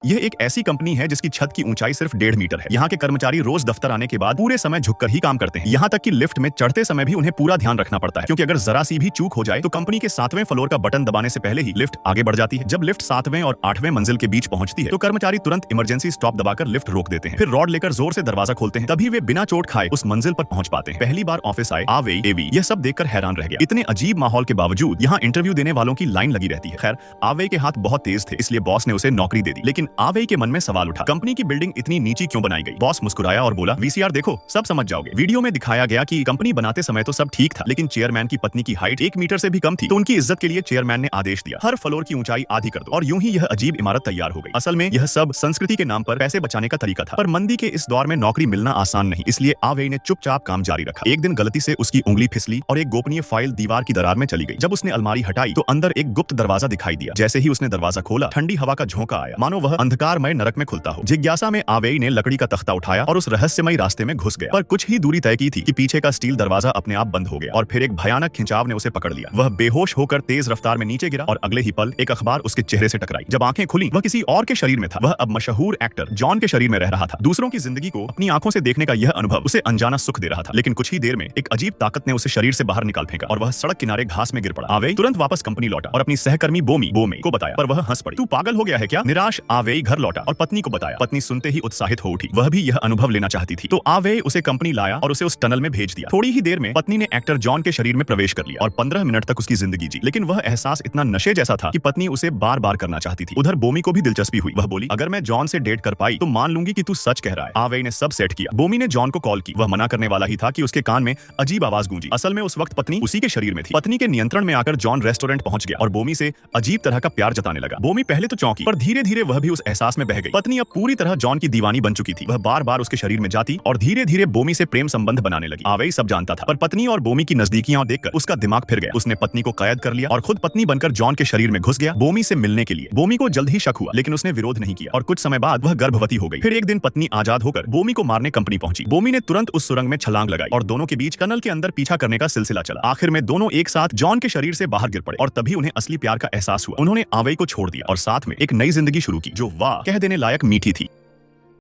यह एक ऐसी कंपनी है जिसकी छत की ऊंचाई सिर्फ 1.5 मीटर है। यहाँ के कर्मचारी रोज दफ्तर आने के बाद पूरे समय झुककर ही काम करते हैं। यहाँ तक कि लिफ्ट में चढ़ते समय भी उन्हें पूरा ध्यान रखना पड़ता है, क्योंकि अगर जरा सी भी चूक हो जाए तो कंपनी के 7वें फ्लोर का बटन दबाने से पहले ही लिफ्ट आगे बढ़ जाती है। जब लिफ्ट 7वें और 8वें मंजिल के बीच पहुंचती है तो कर्मचारी तुरंत इमरजेंसी स्टॉप दबाकर लिफ्ट रोक देते हैं, फिर रॉड लेकर जोर से दरवाजा खोलते हैं, तभी वे बिना चोट खाए उस मंजिल पर पहुंच पाते हैं। पहली बार ऑफिस आए आवेई एवी यह सब देखकर हैरान रह गया। इतने अजीब माहौल के बावजूद यहाँ इंटरव्यू देने वालों की लाइन लगी रहती है। खैर, आवेई के हाथ बहुत तेज थे, इसलिए बॉस ने उसे नौकरी दे दी। लेकिन आवेई के मन में सवाल उठा, कंपनी की बिल्डिंग इतनी नीची क्यों बनाई गई? बॉस मुस्कुराया और बोला, वीसीआर देखो, सब समझ जाओगे। वीडियो में दिखाया गया कि कंपनी बनाते समय तो सब ठीक था, लेकिन चेयरमैन की पत्नी की हाइट 1 मीटर से भी कम थी, तो उनकी इज्जत के लिए चेयरमैन ने आदेश दिया, हर फ्लोर की ऊंचाई आधी कर दो, और यूं ही यह अजीब इमारत तैयार हो गई। असल में यह सब संस्कृति के नाम पर पैसे बचाने का तरीका था, पर मंदी के इस दौर में नौकरी मिलना आसान नहीं, इसलिए आवेई ने चुपचाप काम जारी रखा। एक दिन गलती से उसकी उंगली फिसली और एक गोपनीय फाइल दीवार की दरार में चली गई। जब उसने अलमारी हटाई तो अंदर एक गुप्त दरवाजा दिखाई दिया। जैसे ही उसने दरवाजा खोला, ठंडी हवा का झोंका आया, मानो वह अंधकारमय नरक में खुलता हो। जिज्ञासा में आवेई ने लकड़ी का तख्ता उठाया और उस रहस्यमयी रास्ते में घुस गया। पर कुछ ही दूरी तय की थी कि पीछे का स्टील दरवाजा अपने आप बंद हो गया और फिर एक भयानक खिंचाव ने उसे पकड़ लिया। वह बेहोश होकर तेज रफ्तार में नीचे गिरा और अगले ही पल एक अखबार उसके चेहरे से टकराई। जब आंखें खुली, वह किसी और के शरीर में था। वह अब मशहूर एक्टर जॉन के शरीर में रह रहा था। दूसरों की जिंदगी को अपनी आंखों से देखने का यह अनुभव उसे अनजाना सुख दे रहा था। लेकिन कुछ ही देर में एक अजीब ताकत ने उसे शरीर से बाहर निकाल फेंका और वह सड़क किनारे घास में गिर पड़ा। आवेई तुरंत वापस कंपनी लौटा और अपनी सहकर्मी बोमी को बताया, पर वह हंस पड़ी। तू पागल हो गया है क्या? निराश आवेई घर लौटा और पत्नी को बताया। पत्नी सुनते ही उत्साहित हो उठी, वह भी यह अनुभव लेना चाहती थी। तो आवेई उसे कंपनी लाया और उसे उस टनल में भेज दिया। थोड़ी ही देर में पत्नी ने एक्टर जॉन के शरीर में प्रवेश कर लिया और 15 मिनट तक उसकी जिंदगी जी। लेकिन वह एहसास इतना नशे जैसा था कि पत्नी उसे बार बार करना चाहती थी। उधर बोमी को भी दिलचस्पी हुई। वह बोली, अगर मैं जॉन से डेट कर पाई तो मान लूंगी कि तू सच कह रहा है। आवेई ने सब सेट किया। बोमी ने जॉन को कॉल की। वह मना करने वाला ही था कि उसके कान में अजीब आवाज गूंजी। असल में उस वक्त पत्नी उसी के शरीर में थी। पत्नी के नियंत्रण में आकर जॉन रेस्टोरेंट पहुंच गया और बोमी से अजीब तरह का प्यार जताने लगा। बोमी पहले तो चौंकी, पर धीरे धीरे वह भी उस एहसास में बह गई। पत्नी अब पूरी तरह जॉन की दीवानी बन चुकी थी। वह बार बार उसके शरीर में जाती और धीरे धीरे बोमी से प्रेम संबंध बनाने लगी। आवेई सब जानता था, पर पत्नी और बोमी की नजदीकियां देखकर उसका दिमाग फिर गया। उसने पत्नी को कैद कर लिया और खुद पत्नी बनकर जॉन के शरीर में घुस गया बोमी से मिलने के लिए। बोमी को जल्द ही शक हुआ, लेकिन उसने विरोध नहीं किया और कुछ समय बाद वह गर्भवती हो गई। फिर एक दिन पत्नी आजाद होकर बोमी को मारने कंपनी पहुंची। बोमी ने तुरंत उस सुरंग में छलांग लगाई और दोनों के बीच टनल के अंदर पीछा करने का सिलसिला चला। आखिर में दोनों एक साथ जॉन के शरीर से बाहर गिर पड़े और तभी उन्हें असली प्यार का एहसास हुआ। उन्होंने आवेई को छोड़ दिया और साथ में एक नई जिंदगी शुरू की, जो वाह कह देने लायक मीठी थी।